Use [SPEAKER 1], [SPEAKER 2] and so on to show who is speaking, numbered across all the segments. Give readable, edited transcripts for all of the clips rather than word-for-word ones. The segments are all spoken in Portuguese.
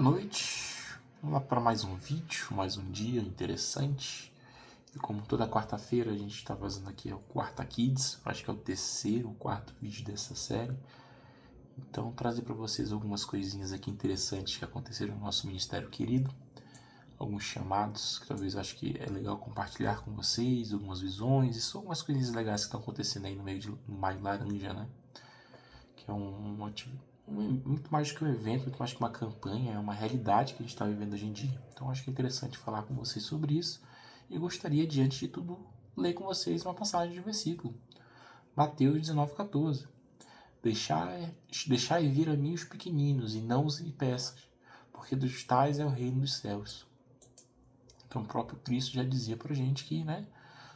[SPEAKER 1] Boa noite, vamos lá para mais um vídeo, mais um dia interessante. E como toda quarta-feira a gente está fazendo aqui o Quarta Kids, acho que é o terceiro ou quarto vídeo dessa série. Então trazer para vocês algumas coisinhas aqui interessantes que aconteceram no nosso ministério querido. Alguns chamados que talvez eu acho que é legal compartilhar com vocês, algumas visões e só algumas coisinhas legais que estão acontecendo aí no meio de Maio Laranja, né? Que é muito mais do que um evento, muito mais que uma campanha, é uma realidade que a gente está vivendo hoje em dia. Então acho que é interessante falar com vocês sobre isso e gostaria, diante de tudo, ler com vocês uma passagem de versículo. Mateus 19,14. Deixai vir a mim os pequeninos e não os impeças, porque dos tais é o reino dos céus. Então o próprio Cristo já dizia pra gente que, né,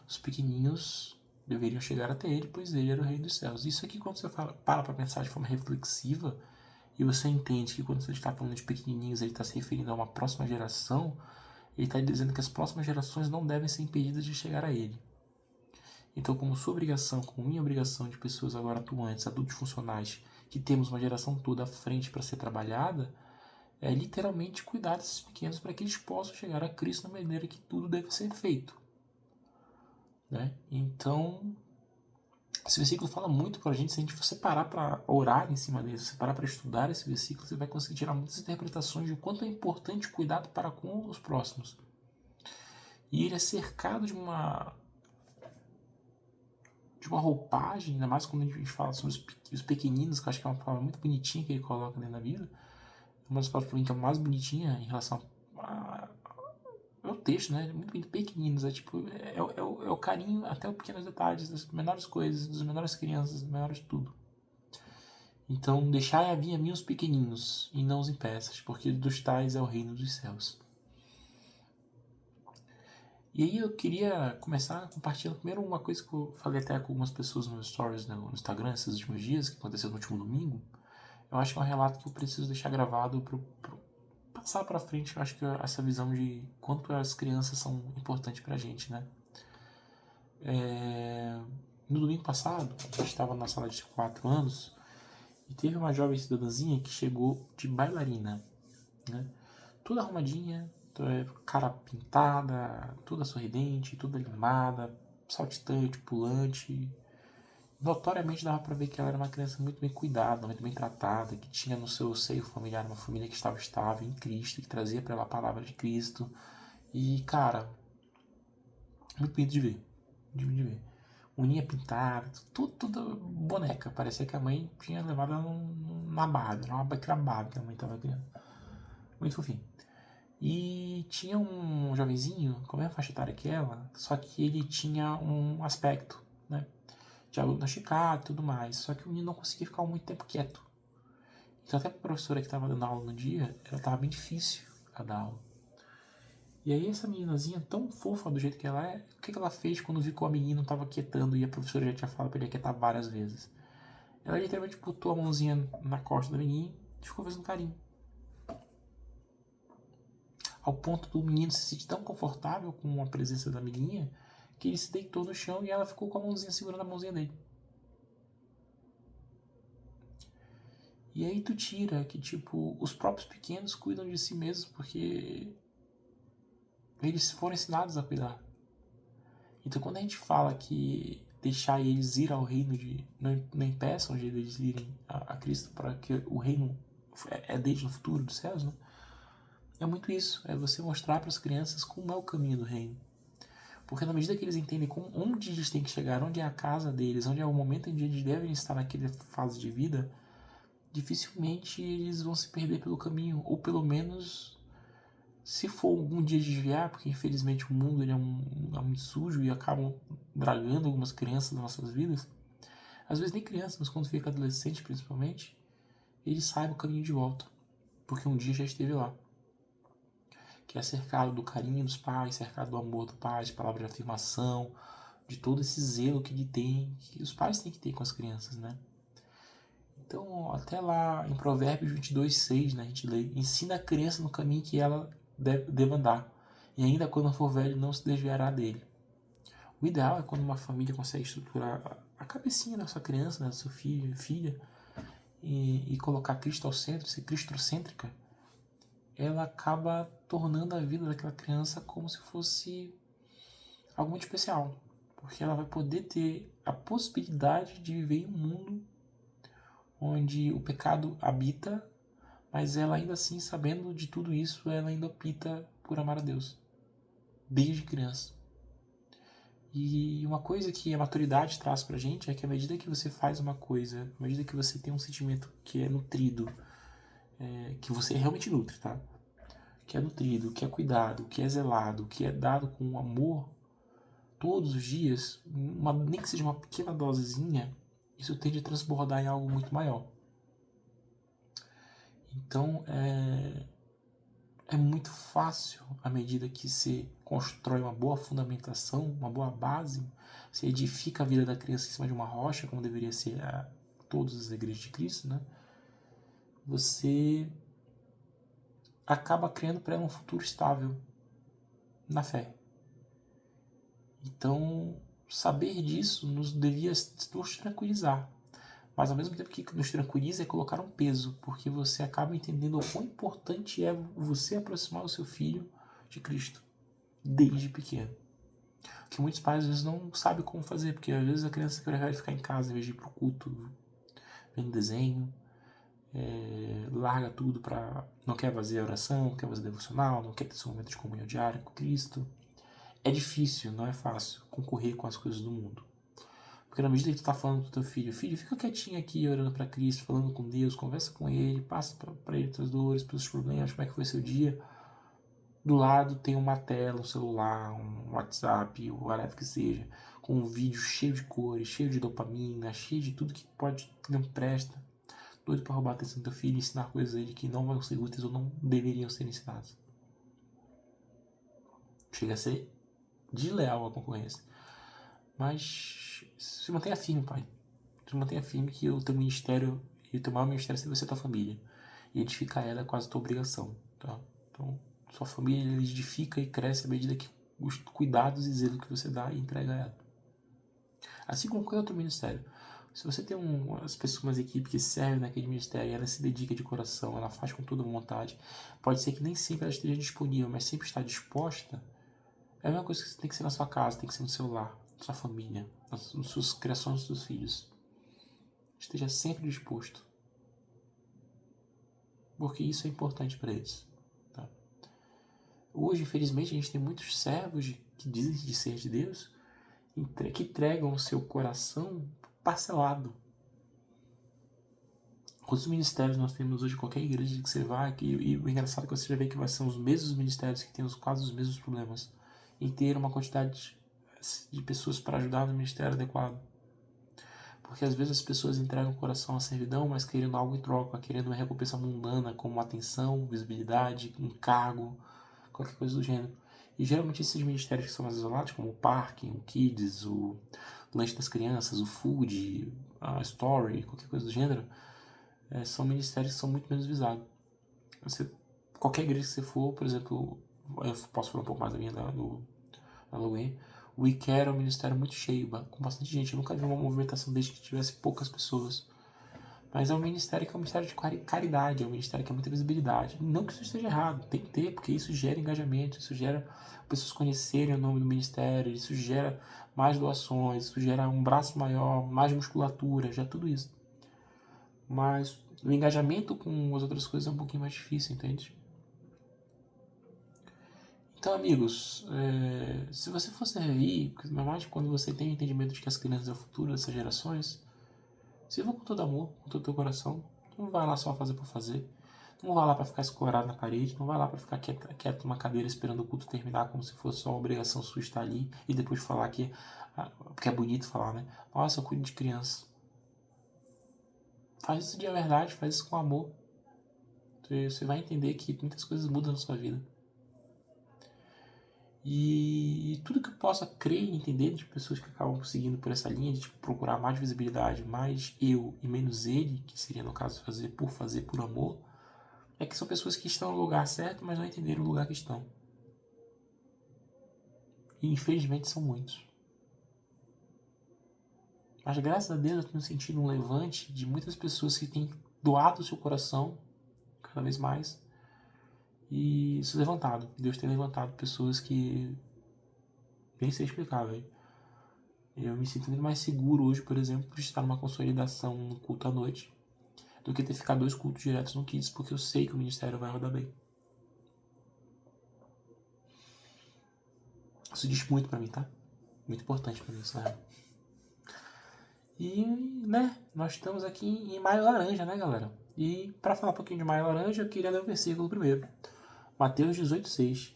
[SPEAKER 1] os pequeninos deveriam chegar até ele, pois ele era o rei dos céus. Isso aqui, quando você para pensar de forma reflexiva, e você entende que quando você está falando de pequenininhos, ele está se referindo a uma próxima geração, ele está dizendo que as próximas gerações não devem ser impedidas de chegar a ele. Então, como sua obrigação, como minha obrigação de pessoas agora atuantes, adultos funcionais, que temos uma geração toda à frente para ser trabalhada, é literalmente cuidar desses pequenos para que eles possam chegar a Cristo na maneira que tudo deve ser feito. Né? Então, esse versículo fala muito para a gente. Se a gente você parar para orar em cima dele, se você parar para estudar esse versículo, você vai conseguir tirar muitas interpretações de o quanto é importante o cuidado para com os próximos. E ele é cercado de uma roupagem, ainda mais quando a gente fala sobre os pequeninos, que eu acho que é uma palavra muito bonitinha que ele coloca dentro da Bíblia. Uma das palavras para mim que é mais bonitinha em relação ao texto, né? Muito pequeninos, é tipo, é o carinho até os pequenos detalhes, das menores coisas, das menores crianças, das menores tudo. Então, deixai a vir a mim os pequeninos, e não os impeças, porque dos tais é o reino dos céus. E aí eu queria começar compartilhando primeiro uma coisa que eu falei até com algumas pessoas nos stories no Instagram esses últimos dias, que aconteceu no último domingo. Eu acho que é um relato que eu preciso deixar gravado para passar para frente. Eu acho que essa visão de quanto as crianças são importantes pra gente, né? No domingo passado, a gente estava na sala de 4 anos e teve uma jovem cidadãzinha que chegou de bailarina, né? Toda arrumadinha, cara pintada, toda sorridente, toda animada, saltitante, pulante. Notoriamente dava para ver que ela era uma criança muito bem cuidada, muito bem tratada, que tinha no seu seio familiar uma família que estava estável em Cristo, que trazia para ela a palavra de Cristo. E, cara, muito bonito de ver. De ver. Uninha pintada, tudo boneca. Parecia que a mãe tinha levado ela na Barbie, era uma Barbie que a mãe estava criando. Muito fofinho. E tinha um jovenzinho, com a mesma faixa etária que ela, só que ele tinha um aspecto, né, de aluno da Chicago e tudo mais. Só que o menino não conseguia ficar muito tempo quieto. Então até a professora que estava dando aula no dia, ela estava bem difícil a dar aula. E aí essa meninazinha, tão fofa do jeito que ela é, o que ela fez quando viu que o amiguinho não estava quietando e a professora já tinha falado para ele quietar várias vezes? Ela literalmente botou a mãozinha na costa do menino e ficou fazendo carinho. Ao ponto do menino se sentir tão confortável com a presença da amiguinha que ele se deitou no chão e ela ficou com a mãozinha segurando a mãozinha dele. E aí tu tira que, tipo, os próprios pequenos cuidam de si mesmos porque eles foram ensinados a cuidar. Então quando a gente fala que deixar eles ir ao reino de... Não impeçam de eles irem a Cristo para que o reino é deles no futuro dos céus, né? É muito isso. É você mostrar para as crianças como é o caminho do reino. Porque na medida que eles entendem onde eles têm que chegar, onde é a casa deles, onde é o momento em que eles devem estar naquela fase de vida, dificilmente eles vão se perder pelo caminho. Ou pelo menos, se for algum dia desviar, porque infelizmente o mundo ele é muito sujo e acabam dragando algumas crianças nas nossas vidas. Às vezes nem criança, mas quando fica adolescente principalmente, eles saibam o caminho de volta. Porque um dia já esteve lá. Que é cercado do carinho dos pais, cercado do amor do pai, de palavras de afirmação, de todo esse zelo que ele tem, que os pais têm que ter com as crianças, né? Então, até lá em Provérbios 22:6, né, a gente lê: ensina a criança no caminho que ela deve andar, e ainda quando for velho não se desviará dele. O ideal é quando uma família consegue estruturar a cabecinha da sua criança, né, da sua filha, e colocar Cristo ao centro, ser cristocêntrica, ela acaba tornando a vida daquela criança como se fosse algo muito especial, porque ela vai poder ter a possibilidade de viver em um mundo onde o pecado habita, mas ela ainda assim, sabendo de tudo isso, ela ainda opta por amar a Deus, desde criança. E uma coisa que a maturidade traz pra gente é que à medida que você faz uma coisa, à medida que você tem um sentimento que é nutrido, que você realmente nutre, tá? Que é nutrido, que é cuidado, que é zelado, que é dado com amor todos os dias, nem que seja uma pequena dosezinha, isso tende a transbordar em algo muito maior. Então, é muito fácil, à medida que se constrói uma boa fundamentação, uma boa base, você edifica a vida da criança em cima de uma rocha, como deveria ser todas as igrejas de Cristo, né? Você acaba criando para ela um futuro estável na fé. Então, saber disso nos devia nos tranquilizar. Mas ao mesmo tempo que nos tranquiliza é colocar um peso, porque você acaba entendendo o quão importante é você aproximar o seu filho de Cristo, desde pequeno. Que muitos pais às vezes não sabem como fazer, porque às vezes a criança prefere ficar em casa em vez de ir pro culto, vendo desenho, larga tudo para não quer fazer oração, não quer fazer devocional, não quer ter seu momento de comunhão diária com Cristo. É difícil, não é fácil concorrer com as coisas do mundo. Porque na medida que tu tá falando pro teu filho, filho, fica quietinho aqui, orando para Cristo, falando com Deus, conversa com Ele, passa para Ele tuas dores, pelos problemas, como é que foi seu dia. Do lado tem uma tela, um celular, um WhatsApp, o whatever que seja, com um vídeo cheio de cores, cheio de dopamina, cheio de tudo que não presta. Doido para roubar a atenção do teu filho e ensinar coisas a ele que não vão ser úteis ou não deveriam ser ensinadas. Chega a ser desleal a concorrência. Mas se mantenha firme, pai. Se mantenha firme que o teu ministério e o teu maior ministério vai ser a tua família. E edificar ela é quase a tua obrigação. Tá? Então, sua família edifica e cresce à medida que os cuidados e zelo que você dá e entrega a ela. Assim como qualquer outro ministério. Se você tem umas pessoas, uma equipe que serve naquele ministério e ela se dedica de coração, ela faz com toda vontade, pode ser que nem sempre ela esteja disponível, mas sempre está disposta. É a mesma coisa que tem que ser na sua casa, tem que ser no seu lar, na sua família, nas suas criações dos seus filhos. Esteja sempre disposto. Porque isso é importante para eles. Tá? Hoje, infelizmente, a gente tem muitos servos que dizem de ser de Deus, que entregam o seu coração parcelado. Quantos ministérios nós temos hoje, qualquer igreja que você vai, e o engraçado é que você já vê que são os mesmos ministérios que têm quase os mesmos problemas, em ter uma quantidade de pessoas para ajudar no ministério adequado. Porque às vezes as pessoas entregam o coração à servidão, mas querendo algo em troca, querendo uma recompensa mundana, como atenção, visibilidade, um cargo, qualquer coisa do gênero. E geralmente esses ministérios que são mais isolados, como o parque, o kids, o lanche das crianças, o food, a story, qualquer coisa do gênero, são ministérios que são muito menos visados. Qualquer igreja que você for, por exemplo, eu posso falar um pouco mais da minha do Halloween, o IKEA é um ministério muito cheio, com bastante gente. Eu nunca vi uma movimentação desde que tivesse poucas pessoas. Mas é um ministério que é um ministério de caridade, é um ministério que é muita visibilidade. Não que isso esteja errado, tem que ter, porque isso gera engajamento, isso gera pessoas conhecerem o nome do ministério, isso gera mais doações, isso gera um braço maior, mais musculatura, já tudo isso. Mas o engajamento com as outras coisas é um pouquinho mais difícil, entende? Então, amigos, se você for servir, porque normalmente quando você tem o entendimento de que as crianças é o futuro dessas gerações, sirva com todo amor, com todo o teu coração. Não vai lá só fazer por fazer. Não vai lá para ficar escorado na parede. Não vai lá para ficar quieto numa cadeira esperando o culto terminar como se fosse só uma obrigação sua estar ali e depois falar porque é bonito falar, né? Nossa, eu cuido de criança. Faz isso de verdade, faz isso com amor. Você vai entender que muitas coisas mudam na sua vida. E tudo que eu possa crer e entender de pessoas que acabam seguindo por essa linha de procurar mais visibilidade, mais eu e menos ele, que seria no caso fazer por amor, é que são pessoas que estão no lugar certo, mas não entenderam o lugar que estão. E infelizmente são muitos. Mas graças a Deus eu tenho sentido um levante de muitas pessoas que têm doado o seu coração cada vez mais e isso levantado. Deus tem levantado pessoas que nem sei explicar, velho. Eu me sinto muito mais seguro hoje, por exemplo, de estar numa consolidação no culto à noite do que ter ficado 2 cultos diretos no Kids, porque eu sei que o ministério vai rodar bem. Isso diz muito pra mim, tá? Muito importante pra mim isso, né? E, né, nós estamos aqui em Maio Laranja, né, galera? E para falar um pouquinho de Maio Laranja, eu queria ler o versículo primeiro. Mateus 18,6.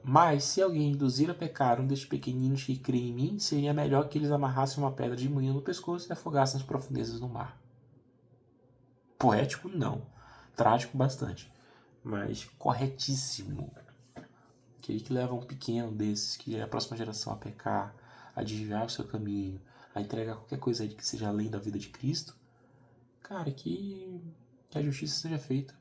[SPEAKER 1] Mas se alguém induzir a pecar um destes pequeninos que creem em mim, seria melhor que eles amarrassem uma pedra de moinho no pescoço e afogassem nas profundezas do mar. Poético, não. Trágico, bastante. Mas corretíssimo. Aquele que leva um pequeno desses, que é a próxima geração, a pecar, a desviar o seu caminho, a entregar qualquer coisa aí que seja além da vida de Cristo, cara, que a justiça seja feita.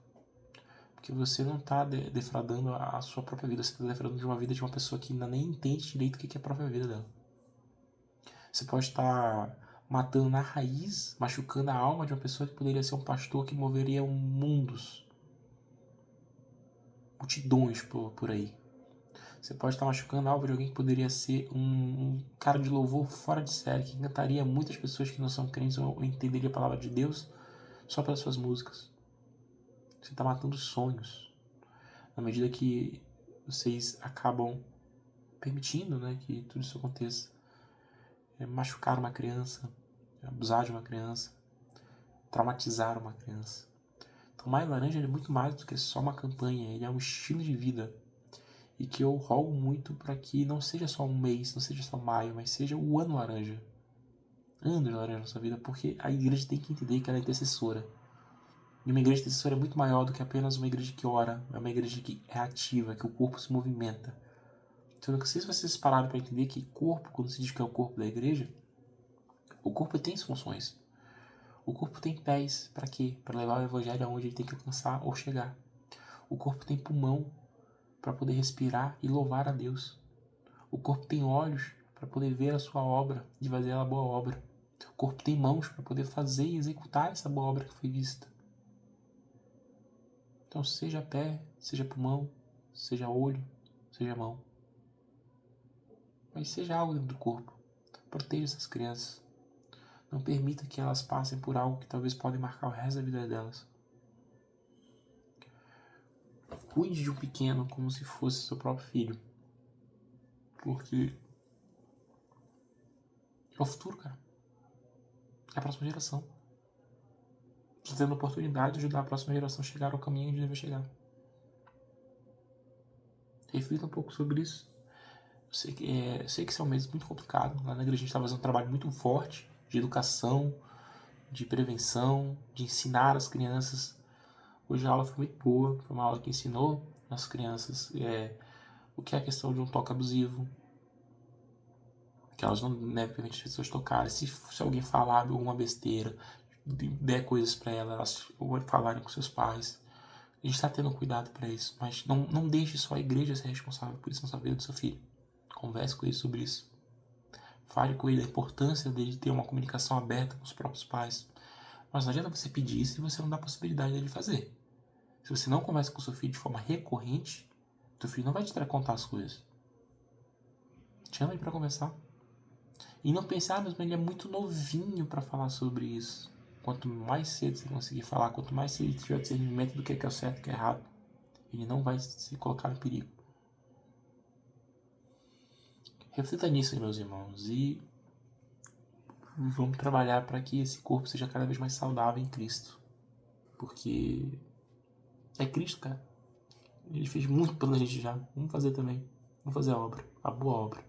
[SPEAKER 1] Porque você não está defraudando a sua própria vida, você está defraudando de uma vida de uma pessoa que ainda nem entende direito o que é a própria vida dela. Você pode estar matando na raiz, machucando a alma de uma pessoa que poderia ser um pastor que moveria mundos, multidões por aí. Você pode estar machucando a alma de alguém que poderia ser um cara de louvor fora de série, que encantaria muitas pessoas que não são crentes ou entenderia a palavra de Deus só pelas suas músicas. Você está matando sonhos. Na medida que vocês acabam permitindo, né, que tudo isso aconteça. Machucar uma criança, abusar de uma criança, traumatizar uma criança. Então, Maio Laranja é muito mais do que só uma campanha, ele é um estilo de vida. E que eu rogo muito para que não seja só um mês, não seja só maio, mas seja o ano laranja. Ano de laranja na nossa vida, porque a igreja tem que entender que ela é intercessora. E uma igreja intercessora é muito maior do que apenas uma igreja que ora, é uma igreja que é ativa, que o corpo se movimenta. Então, eu não sei se vocês pararam para entender que corpo, quando se diz que é o corpo da igreja, o corpo tem funções. O corpo tem pés, para quê? Para levar o evangelho aonde ele tem que alcançar ou chegar. O corpo tem pulmão, para poder respirar e louvar a Deus. O corpo tem olhos para poder ver a sua obra e fazer a boa obra. O corpo tem mãos para poder fazer e executar essa boa obra que foi vista. Então, seja pé, seja pulmão, seja olho, seja mão. Mas seja algo dentro do corpo. Proteja essas crianças. Não permita que elas passem por algo que talvez podem marcar o resto da vida delas. Cuide de um pequeno como se fosse seu próprio filho. Porque é o futuro, cara. É a próxima geração. Você tendo a oportunidade de ajudar a próxima geração a chegar ao caminho onde deve chegar. Reflita um pouco sobre isso. Eu sei que esse é um mês muito complicado. Lá na igreja a gente está fazendo um trabalho muito forte de educação, de prevenção, de ensinar as crianças. Hoje a aula foi muito boa. Foi uma aula que ensinou as crianças o que é a questão de um toque abusivo. Que elas não devem permitir as pessoas tocarem. Se alguém falar alguma besteira, der coisas para elas falarem com seus pais. A gente está tendo cuidado para isso, mas não deixe só a igreja ser responsável por isso na sua vida do seu filho. Converse com ele sobre isso. Fale com ele da importância dele ter uma comunicação aberta com os próprios pais. Mas não adianta você pedir isso e você não dá a possibilidade dele fazer. Se você não conversa com o seu filho de forma recorrente, seu filho não vai te contar as coisas. Chama ele para conversar. E não pense, mas ele é muito novinho para falar sobre isso. Quanto mais cedo você conseguir falar, quanto mais cedo ele tiver discernimento do que é o certo e o que é errado, ele não vai se colocar em perigo. Reflita nisso, meus irmãos, e vamos trabalhar para que esse corpo seja cada vez mais saudável em Cristo. Porque é Cristo, cara. Ele fez muito pela gente já. Vamos fazer também. Vamos fazer a obra, a boa obra.